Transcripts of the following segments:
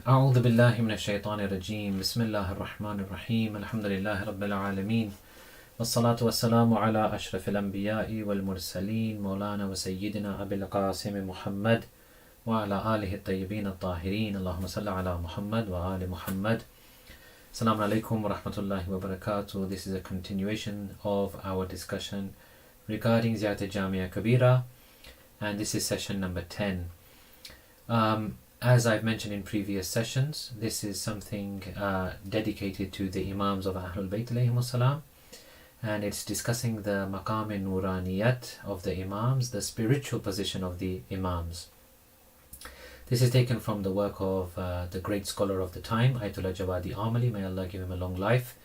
أعوذ بالله من الشيطان الرجيم بسم الله الرحمن الرحيم الحمد لله رب العالمين والصلاة والسلام على أشرف الأنبياء والمرسلين مولانا وسيدنا أبي القاسم محمد وعلى آله الطيبين الطاهرين اللهم صل على محمد وآل محمد. Assalamu alaikum wa rahmatullahi wa barakatuh. This is a continuation of our discussion regarding Ziyarat Jamia Kabira, and this is session number 10. As I've mentioned in previous sessions, this is something dedicated to the Imams of Ahlul Bayt alayhimus salam, and it's discussing the maqam-e-nuraniyat of the Imams, the spiritual position of the Imams. This is taken from the work of the great scholar of the time, Ayatollah Jawadi Amali, may Allah give him a long life,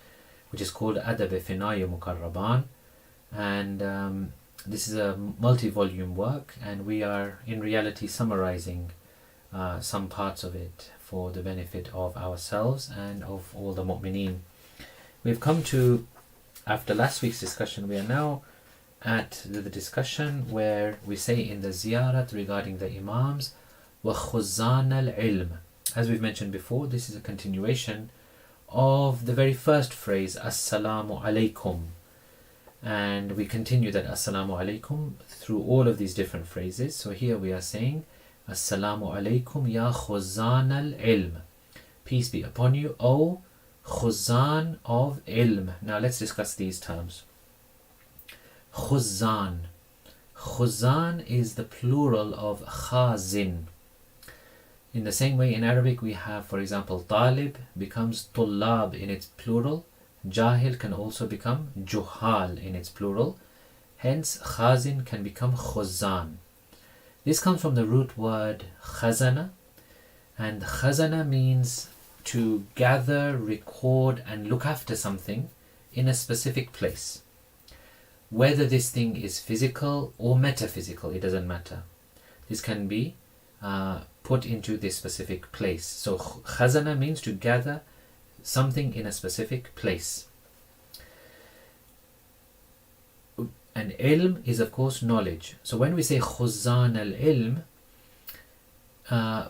which is called Adab-e-Finay Mukarraban, and this is a multi-volume work, and we are in reality summarizing some parts of it for the benefit of ourselves and of all the mu'mineen. We've come to, after last week's discussion, we are now at the discussion where we say in the Ziyarat regarding the Imams, wa Khuzzan al-Ilm. As we've mentioned before, this is a continuation of the very first phrase, Assalamu alaikum. And we continue that Assalamu alaikum through all of these different phrases. So here we are saying, Assalamu alaikum ya Khuzzan al-Ilm. Peace be upon you, O Khuzzan of Ilm. Now let's discuss these terms. Khuzzan. Khuzzan is the plural of Khazin. In the same way in Arabic we have, for example, Talib becomes Tullab in its plural. Jahil can also become Juhal in its plural. Hence Khazin can become Khuzzan. This comes from the root word khazana, and khazana means to gather, record and look after something in a specific place. Whether this thing is physical or metaphysical, it doesn't matter. This can be put into this specific place. So khazana means to gather something in a specific place. And ilm is of course knowledge. So when we say Khuzzan al-Ilm,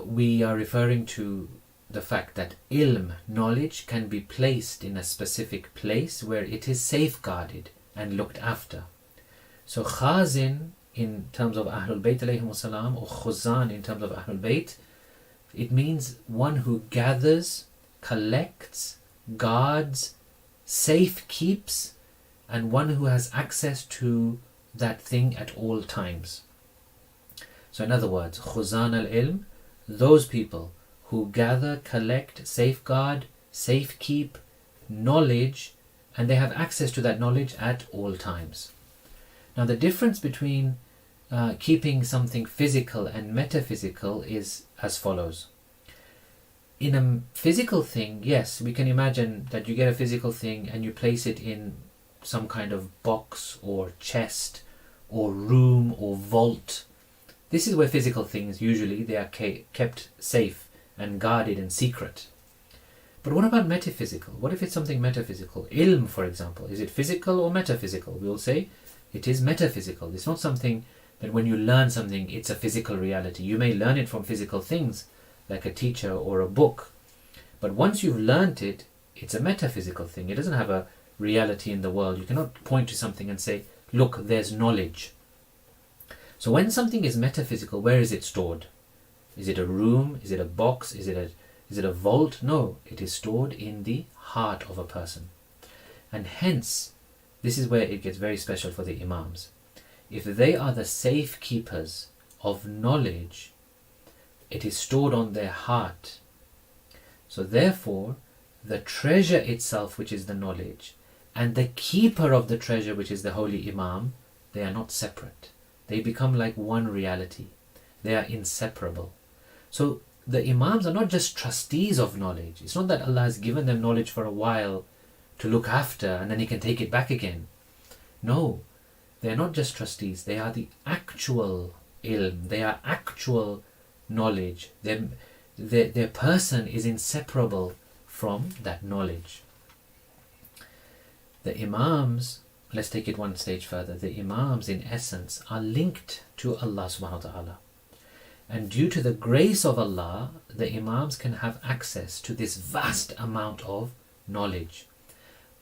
we are referring to the fact that ilm, knowledge, can be placed in a specific place where it is safeguarded and looked after. So Khazin in terms of Ahlul Bayt alayhimus salam, or Khuzzan in terms of Ahlul Bayt, it means one who gathers, collects, guards, safe keeps, and one who has access to that thing at all times. So in other words, Khuzzan al-Ilm, those people who gather, collect, safeguard, safekeep knowledge, and they have access to that knowledge at all times. Now the difference between keeping something physical and metaphysical is as follows. In a physical thing, yes, we can imagine that you get a physical thing and you place it in some kind of box or chest or room or vault. This is where physical things usually they are kept safe and guarded and secret. But what about metaphysical? What if it's something metaphysical? Ilm, for example, is it physical or metaphysical? We will say it is metaphysical. It's not something that when you learn something it's a physical reality. You may learn it from physical things like a teacher or a book, but once you've learnt it, it's a metaphysical thing. It doesn't have a reality in the world. You cannot point to something and say, look, there's knowledge. So when something is metaphysical, where is it stored? Is it a room? Is it a box? Is it a vault? No, it is stored in the heart of a person. And hence, this is where it gets very special for the Imams. If they are the safekeepers of knowledge, it is stored on their heart. So therefore, the treasure itself, which is the knowledge, and the keeper of the treasure, which is the holy Imam, they are not separate. They become like one reality. They are inseparable. So the Imams are not just trustees of knowledge. It's not that Allah has given them knowledge for a while to look after and then He can take it back again. No, they are not just trustees. They are the actual ilm. They are actual knowledge. Their person is inseparable from that knowledge. The Imams, let's take it one stage further. The Imams in essence are linked to Allah subhanahu wa ta'ala. And due to the grace of Allah, the Imams can have access to this vast amount of knowledge.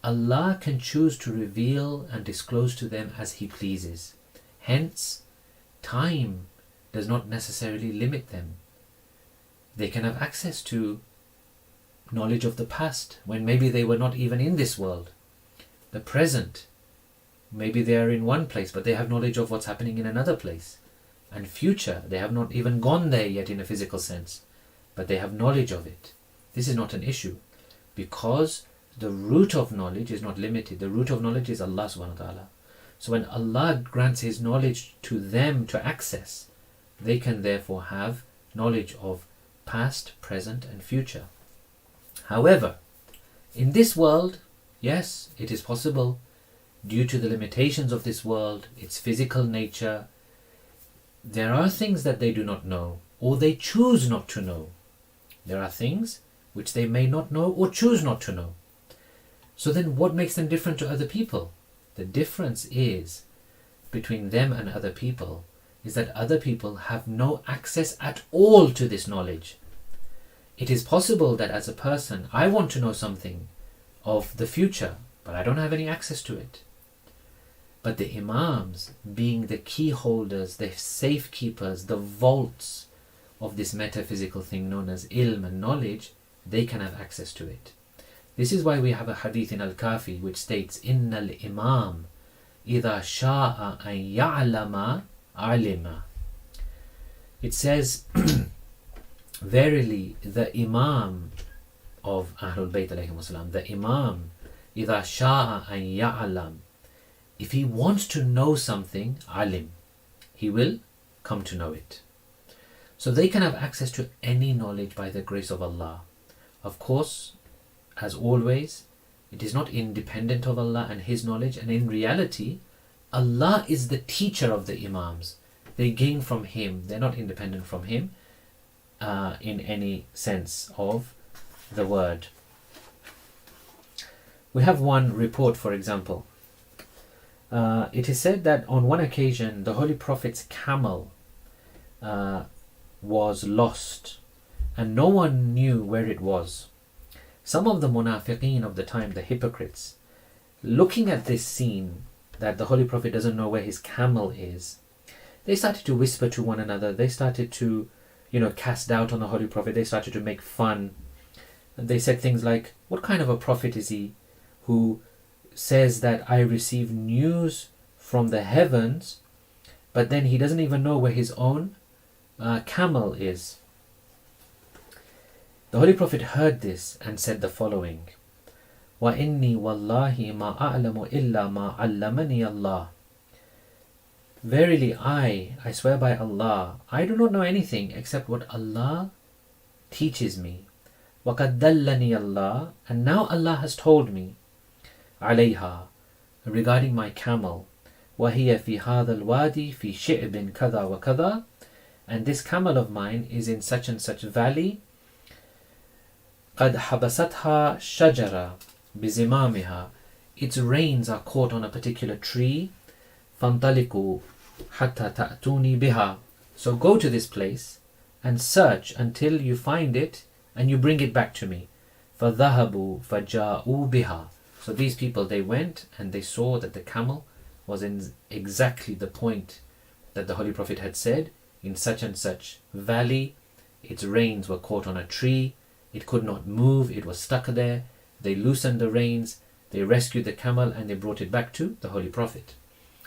Allah can choose to reveal and disclose to them as He pleases. Hence, time does not necessarily limit them. They can have access to knowledge of the past, when maybe they were not even in this world. The present, maybe they are in one place, but they have knowledge of what's happening in another place. And future, they have not even gone there yet in a physical sense, but they have knowledge of it. This is not an issue, because the root of knowledge is not limited. The root of knowledge is Allah subhanahu wa ta'ala. So when Allah grants His knowledge to them to access, they can therefore have knowledge of past, present and future. However, in this world, yes, it is possible, due to the limitations of this world, its physical nature, there are things that they do not know, or they choose not to know. There are things which they may not know or choose not to know. So then what makes them different to other people? The difference is between them and other people is that other people have no access at all to this knowledge. It is possible that as a person, I want to know something of the future, but I don't have any access to it. But the Imams, being the key holders, the safekeepers, the vaults of this metaphysical thing known as ilm and knowledge, they can have access to it. This is why we have a hadith in Al-Kafi which states, Inna al-Imam idha sha'a an ya'lama alima. It says, verily the Imam of Ahlul Bayt alayhim wasalam, the Imam idha sha'a an ya'lam, if he wants to know something, alim, he will come to know it. So they can have access to any knowledge by the grace of Allah. Of course, as always, it is not independent of Allah and His knowledge, and in reality, Allah is the teacher of the Imams. They gain from Him, they're not independent from Him in any sense of the word. We have one report, for example. It is said that on one occasion the Holy Prophet's camel was lost and no one knew where it was. Some of the munafiqeen of the time, the hypocrites, looking at this scene that the Holy Prophet doesn't know where his camel is, they started to whisper to one another. They started to, cast doubt on the Holy Prophet. They started to make fun. And they said things like, what kind of a prophet is he who says that I receive news from the heavens, but then he doesn't even know where his own camel is? The Holy Prophet heard this and said the following, وَإِنِّي وَاللَّهِ مَا أَعْلَمُ إِلَّا مَا عَلَّمَنِي اللَّهِ. Verily I swear by Allah, I do not know anything except what Allah teaches me. وَقَدْ دَلَّنِي اللَّهِ, and now Allah has told me, عَلَيْهَا, regarding my camel, وَهِيَ فِي هَذَا الْوَادِي فِي شِعْبٍ كَذَا وَكَذَا, and this camel of mine is in such and such valley, قَدْ حَبَسَتْهَا شَجَرَةً بِزِمَامِهَا, its reins are caught on a particular tree, فَانْطَلِقُوا حَتَّى تَأْتُونِي بِهَا, so go to this place and search until you find it and you bring it back to me. فَذَهَبُوا فَجَاءُوا بِهَا, so these people, they went and they saw that the camel was in exactly the point that the Holy Prophet had said, in such and such valley, its reins were caught on a tree, it could not move, it was stuck there. They loosened the reins, they rescued the camel and they brought it back to the Holy Prophet.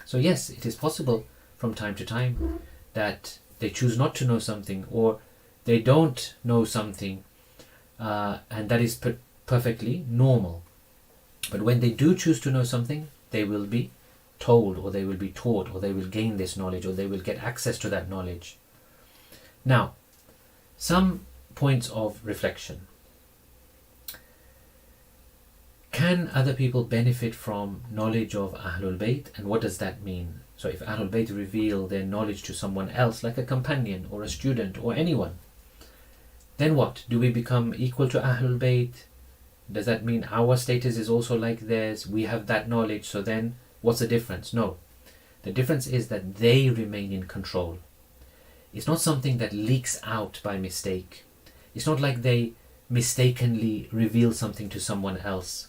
So yes, it is possible from time to time that they choose not to know something, or they don't know something, and that is perfectly normal. But when they do choose to know something, they will be told, or they will be taught, or they will gain this knowledge, or they will get access to that knowledge. Now, some points of reflection. Can other people benefit from knowledge of Ahlul Bayt, and what does that mean? So if Ahlul Bayt reveal their knowledge to someone else, like a companion or a student or anyone, then what? Do we become equal to Ahlul Bayt? Does that mean our status is also like theirs? We have that knowledge, so then what's the difference? No. The difference is that they remain in control. It's not something that leaks out by mistake. It's not like they mistakenly reveal something to someone else.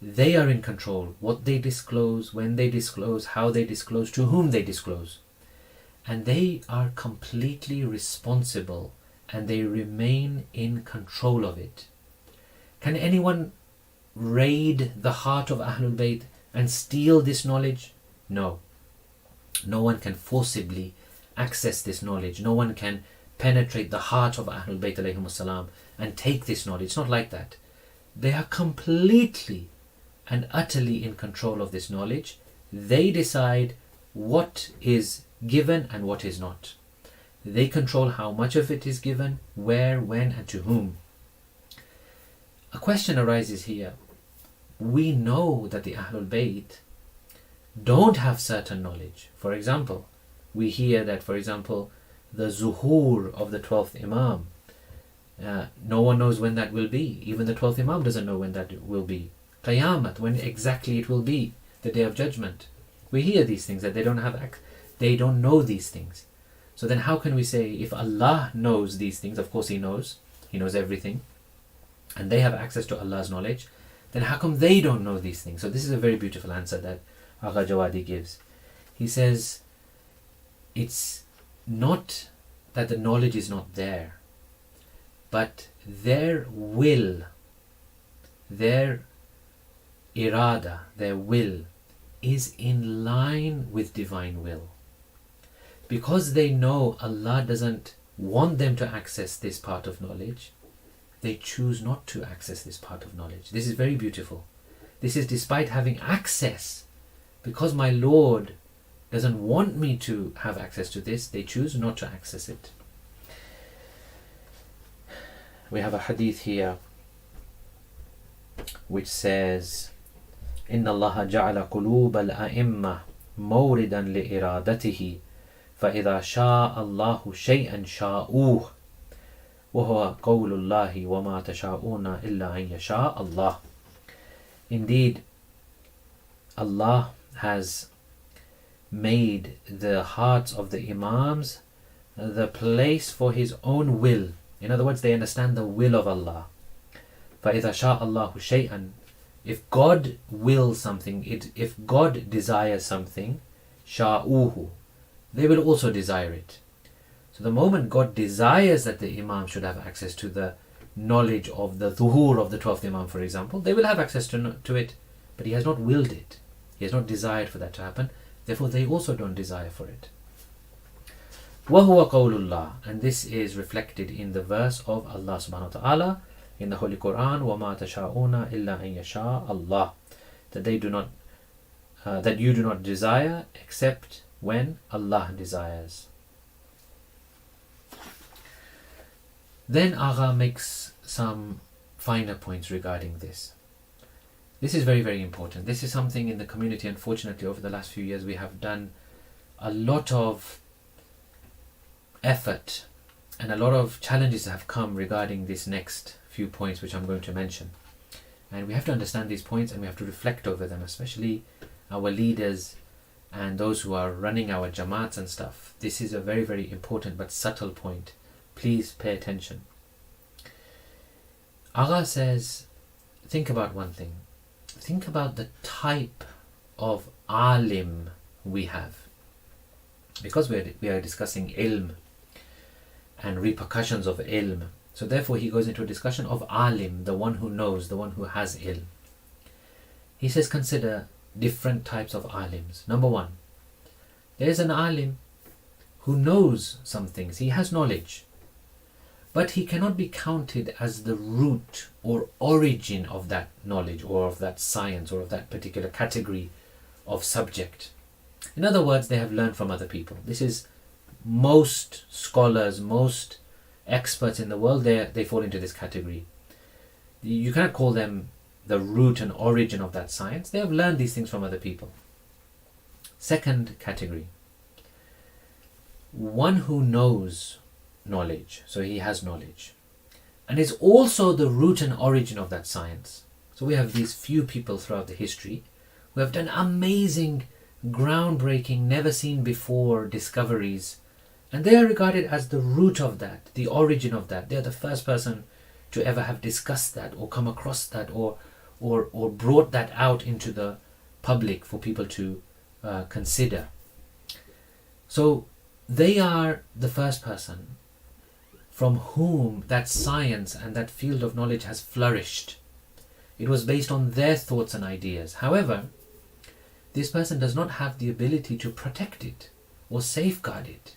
They are in control. What they disclose, when they disclose, how they disclose, to whom they disclose. And they are completely responsible, and they remain in control of it. Can anyone raid the heart of Ahlul Bayt and steal this knowledge? No. No one can forcibly access this knowledge. No one can penetrate the heart of Ahlul Bayt alayhimus salam and take this knowledge. It's not like that. They are completely and utterly in control of this knowledge. They decide what is given and what is not. They control how much of it is given, where, when, and to whom. A question arises here. We know that the Ahlul Bayt don't have certain knowledge. For example, we hear that, for example, the zuhur of the 12th Imam, no one knows when that will be. Even the 12th Imam doesn't know when that will be. Qiyamah, when exactly it will be, the Day of Judgment. We hear these things, that they don't know these things. So then how can we say, if Allah knows these things, of course He knows everything, and they have access to Allah's knowledge, then how come they don't know these things? So this is a very beautiful answer that Agha Jawadi gives. He says, it's not that the knowledge is not there, but their will, their irada, their will, is in line with divine will. Because they know Allah doesn't want them to access this part of knowledge, they choose not to access this part of knowledge. This is very beautiful. This is despite having access. Because my Lord doesn't want me to have access to this, they choose not to access it. We have a hadith here which says, إن الله جعل قلوب الأئمة موردا لإرادته فإذا شاء الله شيئا شاءوه وهو قول الله وما تشاءون إلا أن يشاء الله. Indeed, Allah has made the hearts of the Imams the place for His own will. In other words, they understand the will of Allah. فَإِذَا شَاءَ اللَّهُ شَيْئًا, if God wills something, if God desires something, شَاءُوهُ, they will also desire it. So the moment God desires that the Imam should have access to the knowledge of the zuhur of the 12th Imam, for example, they will have access to it, but He has not willed it. He has not desired for that to happen. Therefore, they also don't desire for it. وَهُوَ قَوْلُ اللَّهِ, and this is reflected in the verse of Allah subhanahu wa ta'ala in the Holy Quran, وَمَا تَشَاءُونَ إِلَّا أَن يَشَاءَ اللَّهِ, that you do not desire except when Allah desires. Then Agha makes some finer points regarding this. This is very, very important. This is something in the community, unfortunately, over the last few years we have done a lot of effort and a lot of challenges have come regarding this next few points which I'm going to mention. And we have to understand these points and we have to reflect over them, especially our leaders and those who are running our jamaats and stuff. This is a very, very important but subtle point. Please pay attention. Agha says, think about one thing. Think about the type of alim we have. Because we are discussing ilm and repercussions of ilm. So therefore he goes into a discussion of alim, the one who knows, the one who has ilm. He says, consider different types of alims. Number one, there is an alim who knows some things. He has knowledge. But he cannot be counted as the root or origin of that knowledge or of that science or of that particular category of subject. In other words, they have learned from other people. This is most scholars, most experts in the world, they fall into this category. You cannot call them the root and origin of that science. They have learned these things from other people. Second category, one who knows knowledge, so he has knowledge, and is also the root and origin of that science. So we have these few people throughout the history who have done amazing, groundbreaking, never seen before discoveries And they are regarded as the root of that, the origin of that. They are the first person to ever have discussed that or come across that or brought that out into the public for people to consider. So they are the first person from whom that science and that field of knowledge has flourished. It was based on their thoughts and ideas. However, this person does not have the ability to protect it or safeguard it.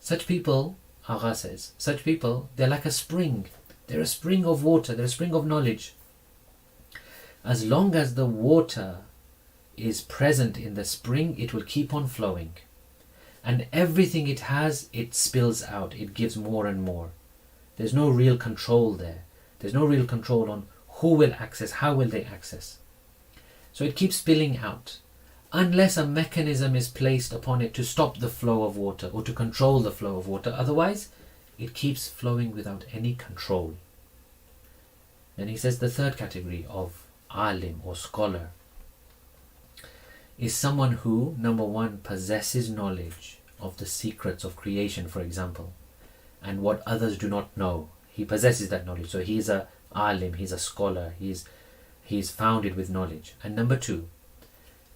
Such people, Agha says, such people, they're like a spring. They're a spring of water, they're a spring of knowledge. As long as the water is present in the spring, it will keep on flowing. And everything it has, it spills out, it gives more and more. There's no real control there. There's no real control on who will access, how will they access. So it keeps spilling out. Unless a mechanism is placed upon it to stop the flow of water or to control the flow of water. Otherwise, it keeps flowing without any control. Then he says the third category of alim or scholar is someone who, number one, possesses knowledge of the secrets of creation, for example, and what others do not know. He possesses that knowledge. So he's a alim, he's a scholar, he's founded with knowledge. And number two,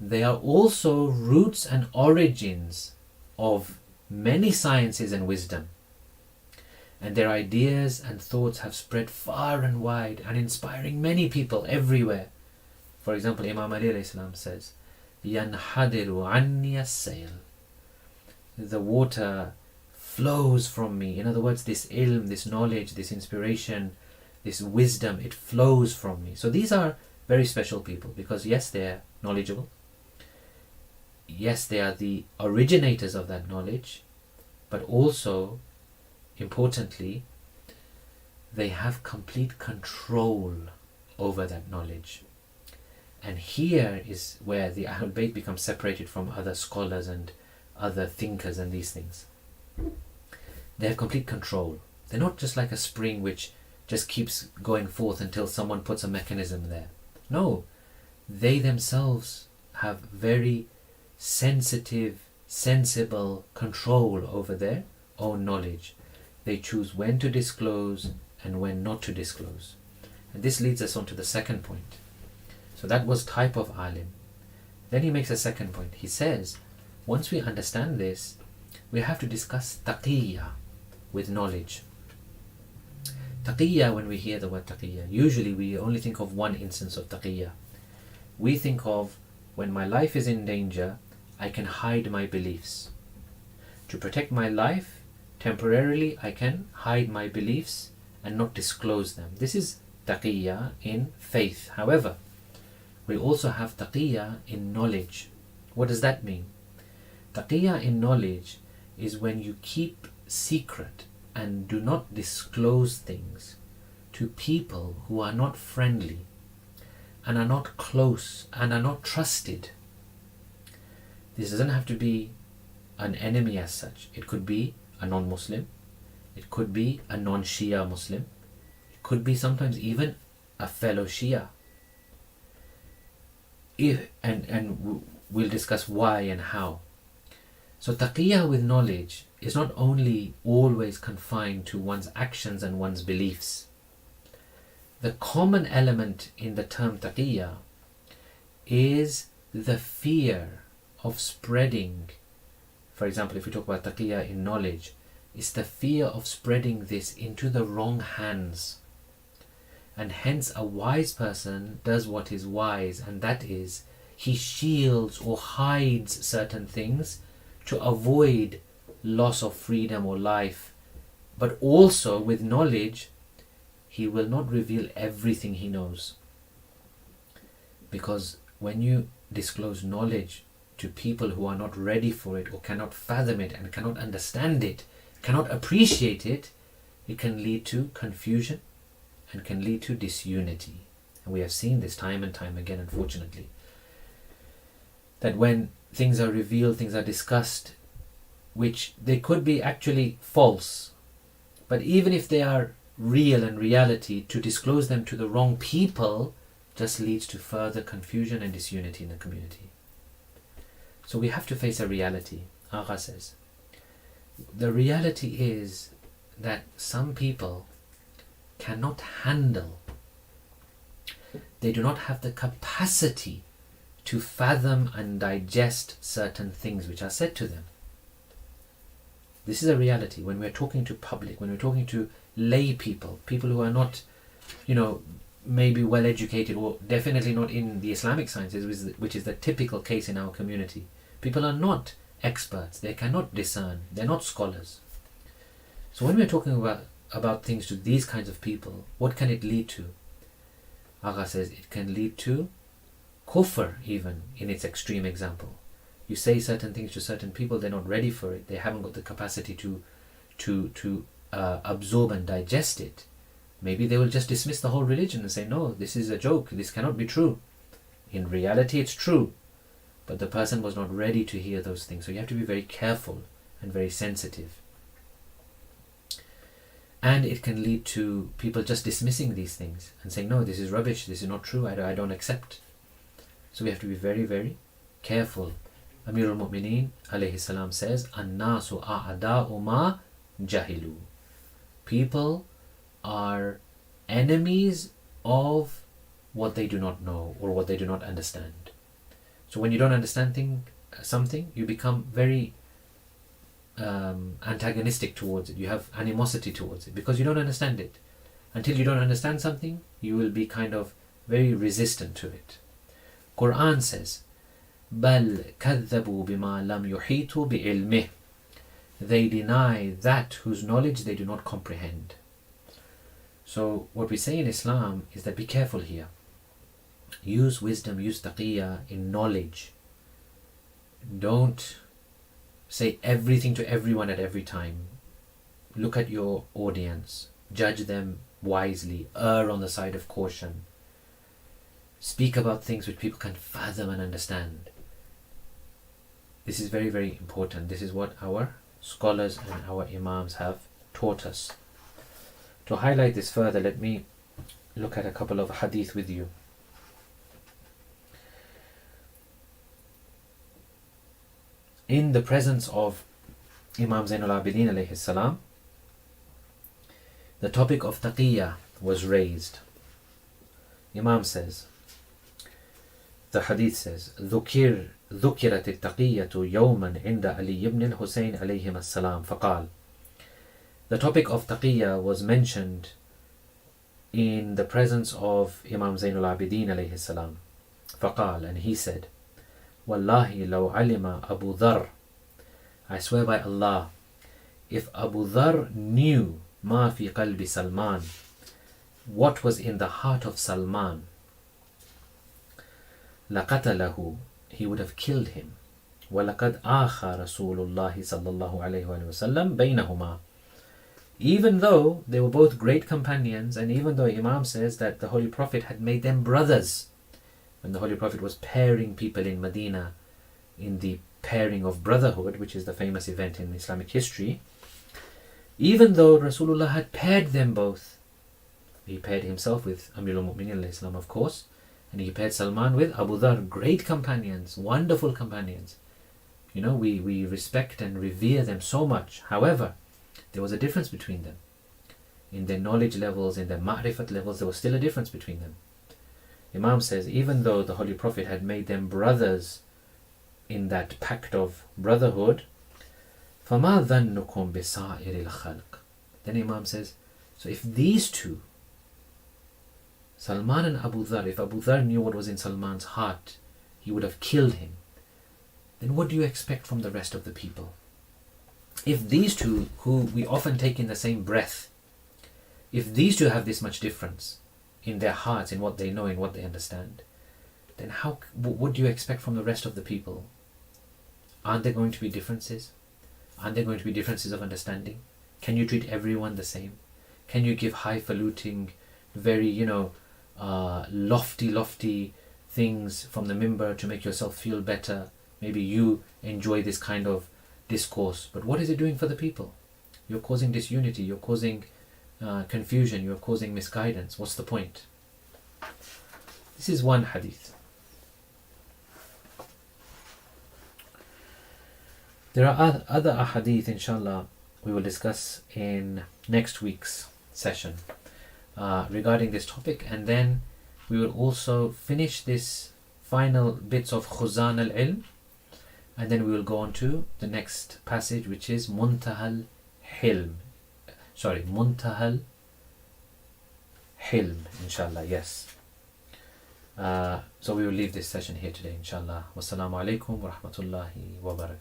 they are also roots and origins of many sciences and wisdom. And their ideas and thoughts have spread far and wide and inspiring many people everywhere. For example, Imam Ali alayhi salam says, يَنْحَدِرُ عَنِّي السَّيْلِ. The water flows from me. In other words, this ilm, this knowledge, this inspiration, this wisdom, it flows from me. So these are very special people because yes, they are knowledgeable. Yes, they are the originators of that knowledge, but also, importantly, they have complete control over that knowledge. And here is where the Ahlul Bayt becomes separated from other scholars and other thinkers and these things. They have complete control. They're not just like a spring which just keeps going forth until someone puts a mechanism there. No, they themselves have very sensitive, sensible control over their own knowledge. They choose when to disclose and when not to disclose. And this leads us on to the second point. So that was type of alim. Then he makes a second point. He says, once we understand this, we have to discuss taqiyya with knowledge. Taqiyya, when we hear the word taqiyya, usually we only think of one instance of taqiyya. We think of when my life is in danger, I can hide my beliefs. To protect my life, temporarily I can hide my beliefs and not disclose them. This is taqiyya in faith. However, we also have taqiyya in knowledge. What does that mean? Taqiyya in knowledge is when you keep secret and do not disclose things to people who are not friendly and are not close and are not trusted. This doesn't have to be an enemy as such. It could be a non-Muslim. It could be a non-Shia Muslim. It could be sometimes even a fellow Shia. And we'll discuss why and how. So taqiyya with knowledge is not only always confined to one's actions and one's beliefs. The common element in the term taqiyya is the fear of spreading. For example, if we talk about taqiyya in knowledge, it's the fear of spreading this into the wrong hands. And hence a wise person does what is wise, and that is he shields or hides certain things to avoid loss of freedom or life. But also with knowledge, he will not reveal everything he knows. Because when you disclose knowledge to people who are not ready for it or cannot fathom it and cannot understand it, cannot appreciate it, it can lead to confusion and can lead to disunity. And we have seen this time and time again, unfortunately, that when things are revealed, things are discussed, which they could be actually false, but even if they are real and reality, to disclose them to the wrong people just leads to further confusion and disunity in the community. So we have to face a reality. Agha says, The reality is that some people cannot handle, they do not have the capacity to fathom and digest certain things which are said to them. This is a reality when we're talking to public, when we're talking to lay people, people who are not, maybe well educated, or definitely not in the Islamic sciences, which is the typical case in our community. People are not experts, they cannot discern, they're not scholars. So when we're talking about things to these kinds of people, what can it lead to? Agha says it can lead to kufr, even in its extreme example. You say certain things to certain people, they're not ready for it, they haven't got the capacity to absorb and digest it. Maybe they will just dismiss the whole religion and say, no, this is a joke, this cannot be true. In reality it's true, but the person was not ready to hear those things. So you have to be very careful and very sensitive. And it can lead to people just dismissing these things and saying, no, this is rubbish, this is not true, I don't accept. So we have to be very, very careful. Amir al-Mu'mineen alayhi salam says, "An-nasu a'da'u ma jahilu." People are enemies of what they do not know or what they do not understand. So when you don't understand something, you become very antagonistic towards it. You have animosity towards it because you don't understand it. Until you don't understand something, you will be kind of very resistant to it. Quran says, بَلْ كَذَّبُوا بِمَا لَمْ يُحِيطُوا بِعِلْمِهِ. They deny that whose knowledge they do not comprehend. So what we say in Islam is that be careful here. Use wisdom, use taqiyya in knowledge. Don't say everything to everyone at every time. Look at your audience. Judge them wisely. Err on the side of caution. Speak about things which people can fathom and understand. This is very, very important. This is what our scholars and our Imams have taught us. To highlight this further, let me look at a couple of hadith with you. In the presence of Imam Zainul Abidin alayhi salam, the topic of taqiyya was raised. Imam says, the hadith says, ذكرت التقية يوما عند علي بن الحسين عليهما السلام فقال. The topic of taqiyya was mentioned in the presence of Imam Zainul Abidin alayhi salam. فقال, and he said, والله لو علم أبو ذر, I swear by Allah, if Abu Dhar knew ما في قلب سلمان, what was in the heart of Salman, لقتله, he would have killed him. ولقد آخى رسول الله صلى الله عليه وسلم بينهما. Even though they were both great companions, and even though Imam says that the Holy Prophet had made them brothers, when the Holy Prophet was pairing people in Medina in the pairing of brotherhood, which is the famous event in Islamic history, even though Rasulullah had paired them both, he paired himself with Amir al-Mu'mineen al-Islam, of course, and he paired Salman with Abu Dhar, great companions, wonderful companions. We respect and revere them so much. However, there was a difference between them. In their knowledge levels, in their ma'rifat levels, there was still a difference between them. Imam says, even though the Holy Prophet had made them brothers in that pact of brotherhood, فَمَا ظَنُّكُمْ بِسَائِرِ الْخَلْقِ. Then Imam says, so if these two, Salman and Abu Dhar, if Abu Dhar knew what was in Salman's heart, he would have killed him. Then what do you expect from the rest of the people? If these two, who we often take in the same breath, if these two have this much difference in their hearts, in what they know, in what they understand, then what do you expect from the rest of the people? Aren't there going to be differences? Aren't there going to be differences of understanding? Can you treat everyone the same? Can you give highfalutin, very, lofty things from the minbar to make yourself feel better? Maybe you enjoy this kind of discourse, but what is it doing for the people? You're causing disunity, you're causing confusion, you're causing misguidance. What's the point? This is one hadith. There are other ahadith, inshallah, we will discuss in next week's session regarding this topic, and then we will also finish this final bits of Khuzzan al-Ilm, and then we will go on to the next passage, which is Muntahal Hilm. Sorry, Muntahal Hilm, inshallah, yes. So we will leave this session here today, inshallah. Wassalamu alaikum wa rahmatullahi wa barakatuh.